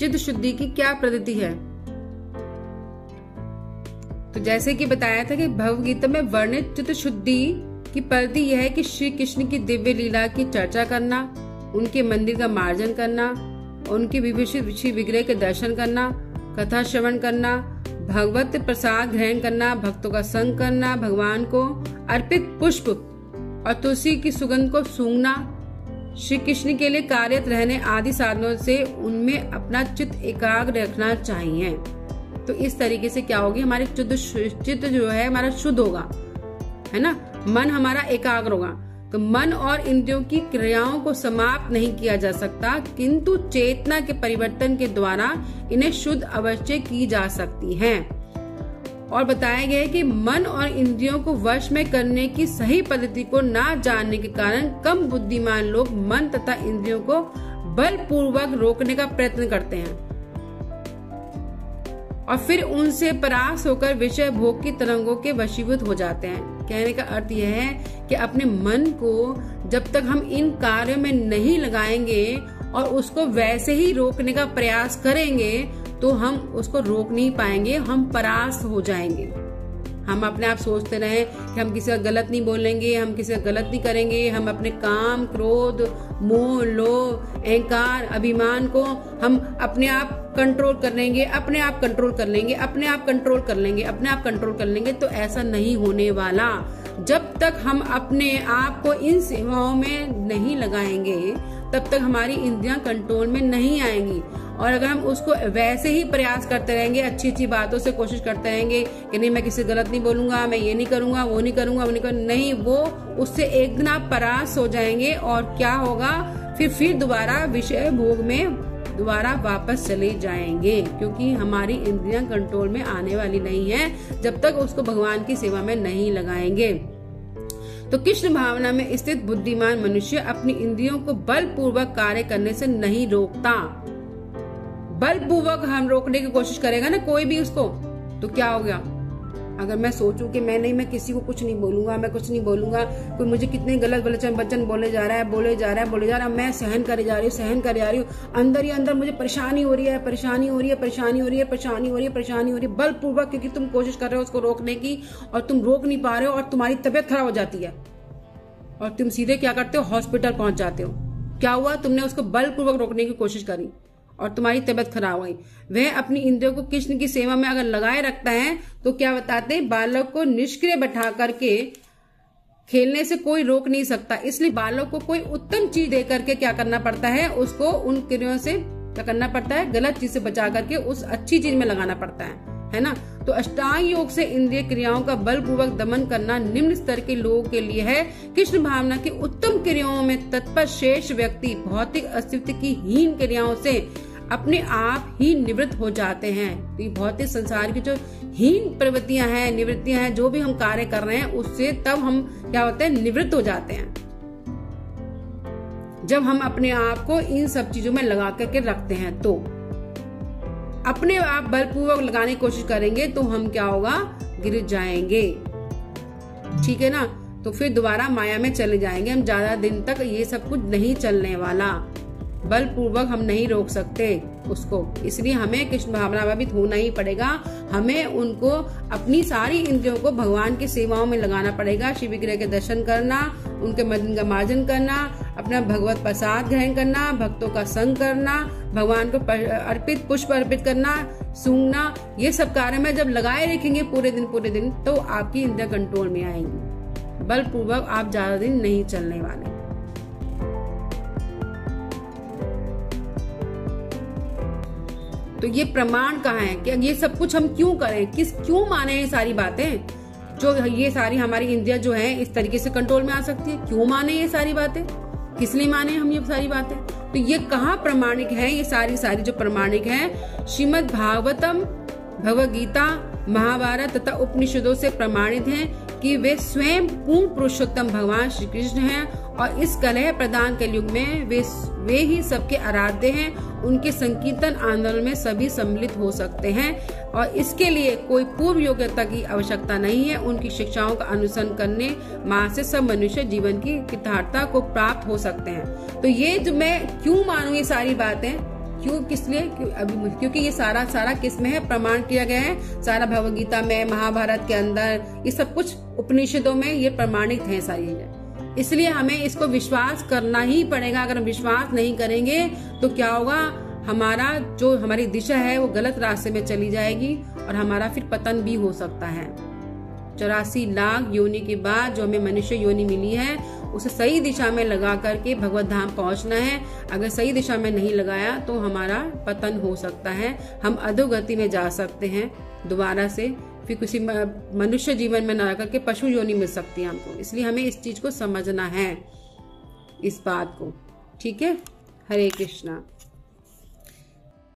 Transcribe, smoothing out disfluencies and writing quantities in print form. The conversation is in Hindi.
चित्त शुद्धि की क्या पद्धति है? तो जैसे कि बताया था कि भगवद गीता में वर्णित चित्त शुद्धि की पद्धति यह है कि श्री कृष्ण की दिव्य लीला की चर्चा करना, उनके मंदिर का मार्जन करना, उनके विभूषित श्री विग्रह के दर्शन करना, कथा श्रवण करना, भगवत प्रसाद ग्रहण करना, भक्तों का संग करना, भगवान को अर्पित पुष्प और तुलसी की सुगंध को सूंघना, श्री कृष्ण के लिए कार्यरत रहने आदि साधनों से उनमें अपना चित्त एकाग्र रखना चाहिए। तो इस तरीके से क्या होगी, हमारे चित्त जो है हमारा शुद्ध होगा, है ना, मन हमारा एकाग्र होगा। तो मन और इंद्रियों की क्रियाओं को समाप्त नहीं किया जा सकता, किंतु चेतना के परिवर्तन के द्वारा इन्हें शुद्ध अवश्य की जा सकती हैं। और बताया गया है कि मन और इंद्रियों को वश में करने की सही पद्धति को ना जानने के कारण कम बुद्धिमान लोग मन तथा इंद्रियों को बलपूर्वक रोकने का प्रयत्न करते हैं और फिर उनसे परास्त होकर विषय भोग की तरंगों के वशीभूत हो जाते हैं। कहने का अर्थ यह है कि अपने मन को जब तक हम इन कार्यों में नहीं लगाएंगे और उसको वैसे ही रोकने का प्रयास करेंगे तो हम उसको रोक नहीं पाएंगे, हम परास्त हो जाएंगे। हम अपने आप सोचते रहे कि हम किसी का गलत नहीं बोलेंगे, हम किसी का गलत नहीं करेंगे, हम अपने काम, क्रोध, मोह, लोभ, अहंकार, अभिमान को हम अपने आप कंट्रोल कर लेंगे, अपने आप कंट्रोल कर लेंगे, अपने आप कंट्रोल कर लेंगे, अपने आप कंट्रोल कर लेंगे। तो ऐसा नहीं होने वाला। जब तक हम अपने आप को इन सेवाओं में नहीं लगाएंगे तब तक हमारी इंद्रियां कंट्रोल में नहीं आएंगी। और अगर हम उसको वैसे ही प्रयास करते रहेंगे, अच्छी अच्छी बातों से कोशिश करते रहेंगे कि नहीं मैं किसी गलत नहीं बोलूंगा, मैं ये नहीं करूंगा, वो नहीं करूंगा, वो नहीं करूंगा, नहीं, वो उससे एक दिन आप परास्त हो जाएंगे और क्या होगा, फिर दोबारा विषय भोग में दोबारा वापस चले जाएंगे, क्योंकि हमारी इंद्रियां कंट्रोल में आने वाली नहीं है जब तक उसको भगवान की सेवा में नहीं लगाएंगे। तो कृष्ण भावना में स्थित बुद्धिमान मनुष्य अपनी इंद्रियों को बलपूर्वक कार्य करने से नहीं रोकता। बलपूर्वक हम रोकने की कोशिश करेगा ना कोई भी उसको, तो क्या हो गया, अगर मैं सोचूं कि मैं किसी को कुछ नहीं बोलूंगा, मैं कुछ नहीं बोलूंगा, कोई मुझे कितने गलत वचन बोले जा रहा है, मैं सहन करे जा रही हूँ, अंदर ही अंदर मुझे परेशानी हो रही है, बलपूर्वक, क्योंकि तुम कोशिश कर रहे हो उसको रोकने की और तुम रोक नहीं पा रहे हो और तुम्हारी तबीयत खराब हो जाती है और तुम सीधे क्या करते हो, हॉस्पिटल पहुंच जाते हो। क्या हुआ, तुमने उसको बलपूर्वक रोकने की कोशिश करी और तुम्हारी तबीयत खराब हुई। वह अपनी इंद्रियों को कृष्ण की सेवा में अगर लगाए रखता है तो क्या बताते हैं, बालक को निष्क्रिय बैठा करके खेलने से कोई रोक नहीं सकता। इसलिए बालक को कोई उत्तम चीज दे करके क्या करना पड़ता है, उसको उन क्रियाओं से क्या करना पड़ता है, गलत चीज से बचा करके उस अच्छी चीज में लगाना पड़ता है ना। तो अष्टांग योग से इंद्रिय क्रियाओं का बलपूर्वक दमन करना निम्न स्तर के लोगों के लिए है। कृष्ण भावना की उत्तम क्रियाओं में तत्पर शेष व्यक्ति भौतिक अस्तित्व की हीन क्रियाओं से अपने आप ही निवृत्त हो जाते हैं। तो ये भौतिक संसार की जो हीन प्रवृत्तियां हैं, निवृत्तियां हैं, जो भी हम कार्य कर रहे हैं उससे तब हम क्या होते हैं, निवृत्त हो जाते हैं, जब हम अपने आप को इन सब चीजों में लगा करके रखते हैं। तो अपने आप बलपूर्वक लगाने की कोशिश करेंगे तो हम क्या होगा, गिर जाएंगे, ठीक है ना। तो फिर दोबारा माया में चले जाएंगे हम, ज्यादा दिन तक ये सब कुछ नहीं चलने वाला, बलपूर्वक हम नहीं रोक सकते उसको। इसलिए हमें कृष्ण भावना भावित होना ही पड़ेगा, हमें उनको अपनी सारी इंद्रियों को भगवान की सेवाओं में लगाना पड़ेगा। शिव विग्रह के दर्शन करना, उनके मंदिर का मार्जन करना, अपना भगवत प्रसाद ग्रहण करना, भक्तों का संग करना, भगवान को अर्पित पुष्प अर्पित करना, सूंघना, ये सब कार्य में जब लगाए रखेंगे पूरे दिन तो आपकी इंद्रियां कंट्रोल में आएंगी। बलपूर्वक आप ज्यादा दिन नहीं चलने वाले। तो ये प्रमाण कहाँ है कि ये सब कुछ हम क्यों करें, क्यों माने ये सारी बातें, जो ये सारी हमारी इंद्रियां जो है इस तरीके से कंट्रोल में आ सकती है, क्यों माने ये सारी बातें, किस लिए माने हम ये सारी बातें। तो ये कहाँ प्रमाणिक है, ये सारी जो प्रमाणिक है श्रीमद् भागवतम, भगवद गीता, महाभारत तथा उपनिषदों से प्रमाणित है कि वे स्वयं पूर्ण पुरुषोत्तम भगवान श्री कृष्ण हैं और इस कलह प्रदान कलयुग में वे ही सबके आराध्य हैं। उनके संकीर्तन आंदोलन में सभी सम्मिलित हो सकते हैं और इसके लिए कोई पूर्व योग्यता की आवश्यकता नहीं है। उनकी शिक्षाओं का अनुसरण करने मात्र से सब मनुष्य जीवन की यथार्थता को प्राप्त हो सकते हैं। तो ये जो मैं क्यों मानूं ये सारी बातें, क्यों, किस लिए? क्योंकि ये सारा किस में है? प्रमाण किया गया है। सारा भगवद गीता में, महाभारत के अंदर, ये सब कुछ उपनिषदों में ये प्रमाणित है सारी चीजें। इसलिए हमें इसको विश्वास करना ही पड़ेगा। अगर हम विश्वास नहीं करेंगे तो क्या होगा? हमारी दिशा है वो गलत रास्ते में चली जाएगी और हमारा फिर पतन भी हो सकता है। 84 लाख योनि के बाद जो हमें मनुष्य योनि मिली है उसे सही दिशा में लगा करके भगवत धाम पहुंचना है। अगर सही दिशा में नहीं लगाया तो हमारा पतन हो सकता है, हम अधोगति में जा सकते हैं दोबारा से, फिर किसी मनुष्य जीवन में न करके पशु योनि मिल सकती है हमको। इसलिए हमें इस चीज को समझना है, इस बात को। ठीक है, हरे कृष्णा।